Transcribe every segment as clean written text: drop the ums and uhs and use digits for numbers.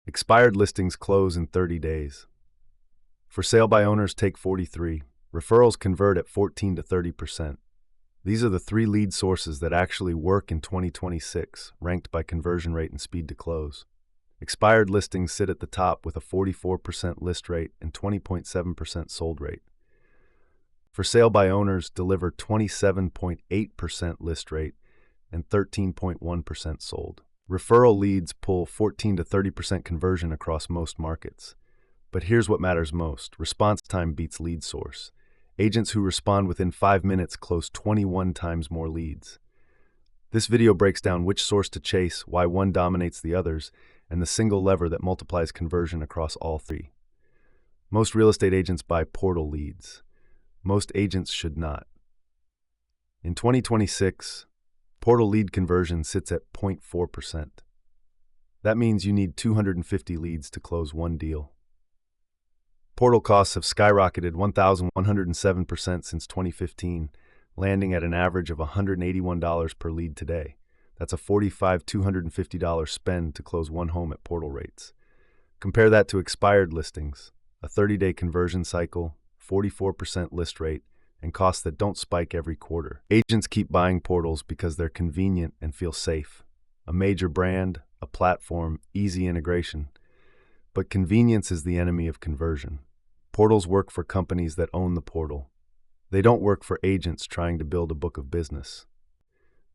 Expired listings close in 30 days. For sale by owners take 43. Referrals convert at 14 to 30%. These are the 3 lead sources that actually work in 2026, ranked by conversion rate and speed to close. Expired listings sit at the top with a 44% list rate and 20.7% sold rate. For sale by owners deliver 27.8% list rate and 13.1% sold. Referral leads pull 14 to 30% conversion across most markets. But here's what matters most. Response time beats lead source. Agents who respond within 5 minutes close 21 times more leads. This video breaks down which source to chase, why one dominates the others, and the single lever that multiplies conversion across all 3. Most real estate agents buy portal leads. Most agents should not. In 2026, portal lead conversion sits at 0.4%. That means you need 250 leads to close one deal. Portal costs have skyrocketed 1,107% since 2015, landing at an average of $181 per lead today. That's a $250 spend to close one home at portal rates. Compare that to expired listings, a 30-day conversion cycle, 44% list rate, and costs that don't spike every quarter. Agents keep buying portals because they're convenient and feel safe. A major brand, a platform, easy integration. But convenience is the enemy of conversion. Portals work for companies that own the portal. They don't work for agents trying to build a book of business.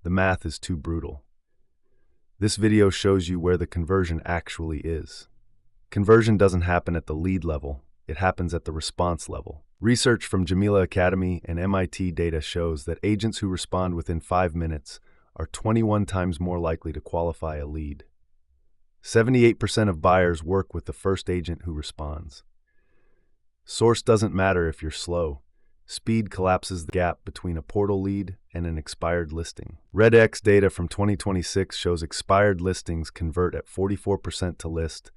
The math is too brutal. This video shows you where the conversion actually is. Conversion doesn't happen at the lead level, it happens at the response level. Research from Jamila Academy and MIT data shows that agents who respond within 5 minutes are 21 times more likely to qualify a lead. 78% of buyers work with the first agent who responds. Source doesn't matter if you're slow. Speed collapses the gap between a portal lead and an expired listing. RedX data from 2026 shows expired listings convert at 44% to list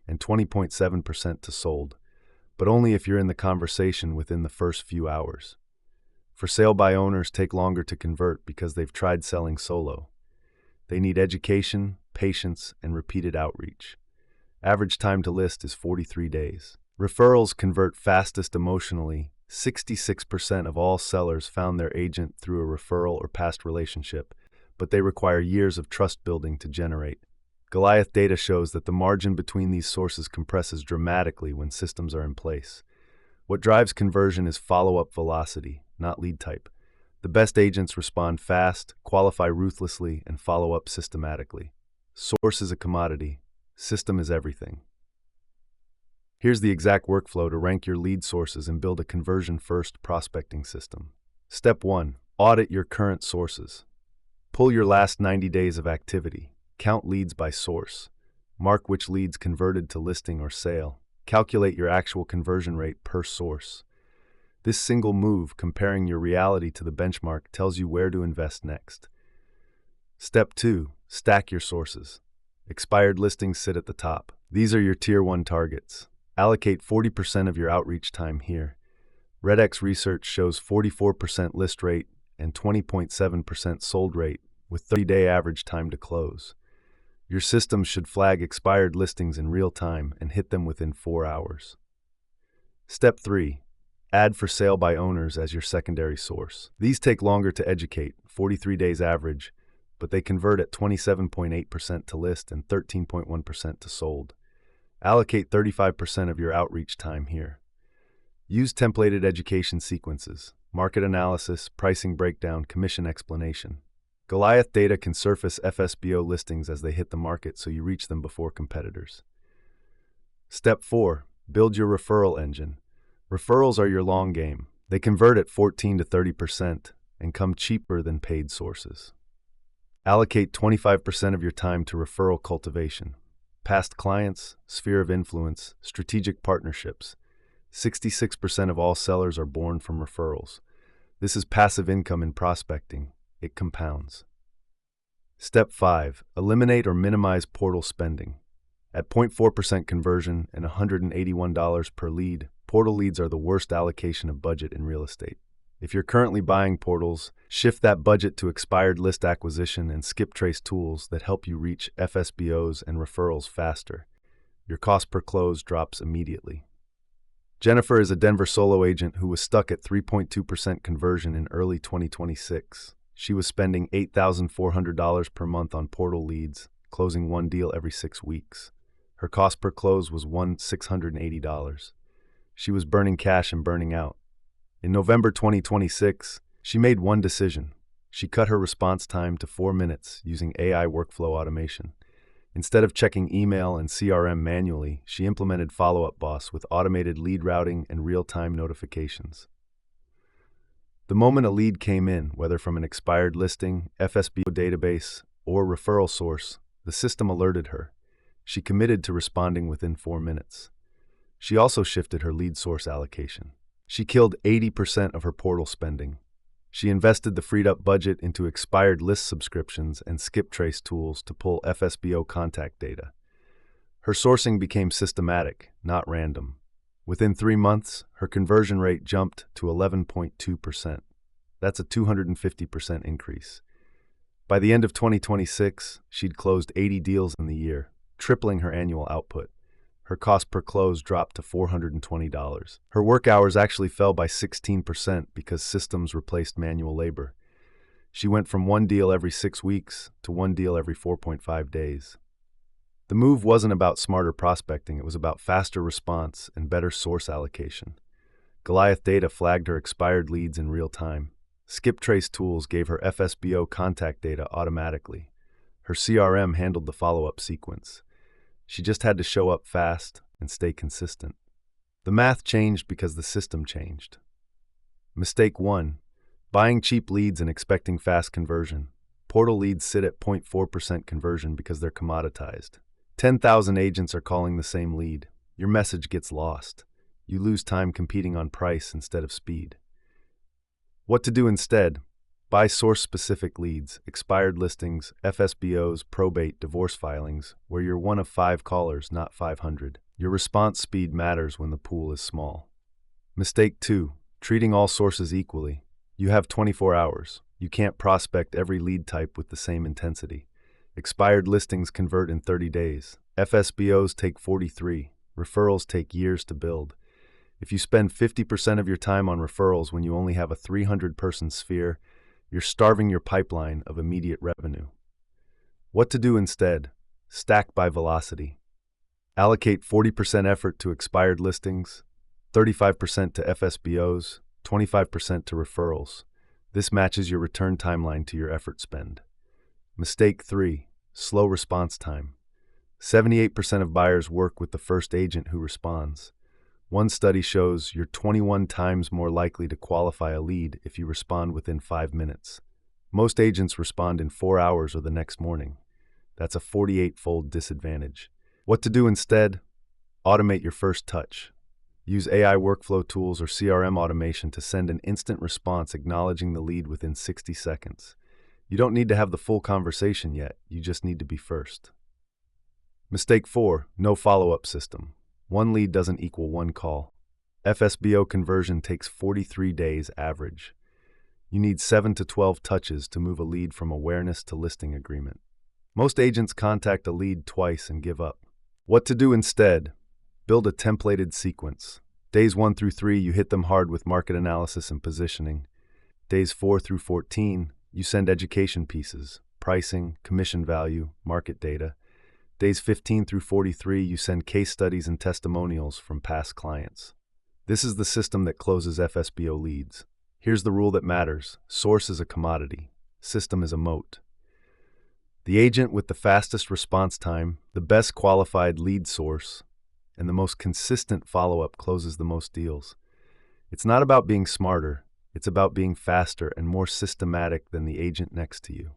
and 20.7% to sold, but only if you're in the conversation within the first few hours. For sale by owners take longer to convert because they've tried selling solo. They need education, patience, and repeated outreach. Average time to list is 43 days. Referrals convert fastest emotionally. 66% of all sellers found their agent through a referral or past relationship, but they require years of trust building to generate. Goliath data shows that the margin between these sources compresses dramatically when systems are in place. What drives conversion is follow-up velocity, not lead type. The best agents respond fast, qualify ruthlessly, and follow up systematically. Source is a commodity. System is everything. Here's the exact workflow to rank your lead sources and build a conversion-first prospecting system. Step 1. Audit your current sources. Pull your last 90 days of activity. Count leads by source. Mark which leads converted to listing or sale. Calculate your actual conversion rate per source. This single move, comparing your reality to the benchmark, tells you where to invest next. Step 2. Stack your sources. Expired listings sit at the top. These are your Tier 1 targets. Allocate 40% of your outreach time here. RedX research shows 44% list rate and 20.7% sold rate with 30-day average time to close. Your system should flag expired listings in real time and hit them within 4 hours. Step 3. Add for sale by owners as your secondary source. These take longer to educate, 43 days average, but they convert at 27.8% to list and 13.1% to sold. Allocate 35% of your outreach time here. Use templated education sequences, market analysis, pricing breakdown, commission explanation. Goliath data can surface FSBO listings as they hit the market so you reach them before competitors. Step 4. Build your referral engine. Referrals are your long game. They convert at 14 to 30% and come cheaper than paid sources. Allocate 25% of your time to referral cultivation. Past clients, sphere of influence, strategic partnerships. 66% of all sellers are born from referrals. This is passive income in prospecting. It compounds. Step 5. Eliminate or minimize portal spending. At 0.4% conversion and $181 per lead, portal leads are the worst allocation of budget in real estate. If you're currently buying portals, shift that budget to expired list acquisition and skip trace tools that help you reach FSBOs and referrals faster. Your cost per close drops immediately. Jennifer is a Denver solo agent who was stuck at 3.2% conversion in early 2026. She was spending $8,400 per month on portal leads, closing one deal every 6 weeks. Her cost per close was $680. She was burning cash and burning out. In November 2026, she made one decision. She cut her response time to 4 minutes using AI workflow automation. Instead of checking email and CRM manually, she implemented Follow-Up Boss with automated lead routing and real-time notifications. The moment a lead came in, whether from an expired listing, FSBO database, or referral source, the system alerted her. She committed to responding within 4 minutes. She also shifted her lead source allocation. She killed 80% of her portal spending. She invested the freed-up budget into expired list subscriptions and skip trace tools to pull FSBO contact data. Her sourcing became systematic, not random. Within 3 months, her conversion rate jumped to 11.2%. That's a 250% increase. By the end of 2026, she'd closed 80 deals in the year, tripling her annual output. Her cost per close dropped to $420. Her work hours actually fell by 16% because systems replaced manual labor. She went from one deal every 6 weeks to one deal every 4.5 days. The move wasn't about smarter prospecting, it was about faster response and better source allocation. Goliath Data flagged her expired leads in real time. Skip trace tools gave her FSBO contact data automatically. Her CRM handled the follow-up sequence. She just had to show up fast and stay consistent. The math changed because the system changed. Mistake 1. Buying cheap leads and expecting fast conversion. Portal leads sit at 0.4% conversion because they're commoditized. 10,000 agents are calling the same lead. Your message gets lost. You lose time competing on price instead of speed. What to do instead? Buy source-specific leads, expired listings, FSBOs, probate, divorce filings, where you're one of 5 callers, not 500. Your response speed matters when the pool is small. Mistake 2. Treating all sources equally. You have 24 hours. You can't prospect every lead type with the same intensity. Expired listings convert in 30 days. FSBOs take 43. Referrals take years to build. If you spend 50% of your time on referrals when you only have a 300-person sphere, you're starving your pipeline of immediate revenue. What to do instead? Stack by velocity. Allocate 40% effort to expired listings, 35% to FSBOs, 25% to referrals. This matches your return timeline to your effort spend. Mistake 3. Slow response time. 78% of buyers work with the first agent who responds. One study shows you're 21 times more likely to qualify a lead if you respond within 5 minutes. Most agents respond in 4 hours or the next morning. That's a 48-fold disadvantage. What to do instead? Automate your first touch. Use AI workflow tools or CRM automation to send an instant response acknowledging the lead within 60 seconds. You don't need to have the full conversation yet, you just need to be first. Mistake 4. No follow-up system. One lead doesn't equal one call. FSBO conversion takes 43 days average. You need 7 to 12 touches to move a lead from awareness to listing agreement. Most agents contact a lead twice and give up. What to do instead? Build a templated sequence. Days 1 through 3, you hit them hard with market analysis and positioning. Days 4 through 14, you send education pieces, pricing, commission value, market data. Days 15 through 43, you send case studies and testimonials from past clients. This is the system that closes FSBO leads. Here's the rule that matters. Source is a commodity. System is a moat. The agent with the fastest response time, the best qualified lead source, and the most consistent follow-up closes the most deals. It's not about being smarter. It's about being faster and more systematic than the agent next to you.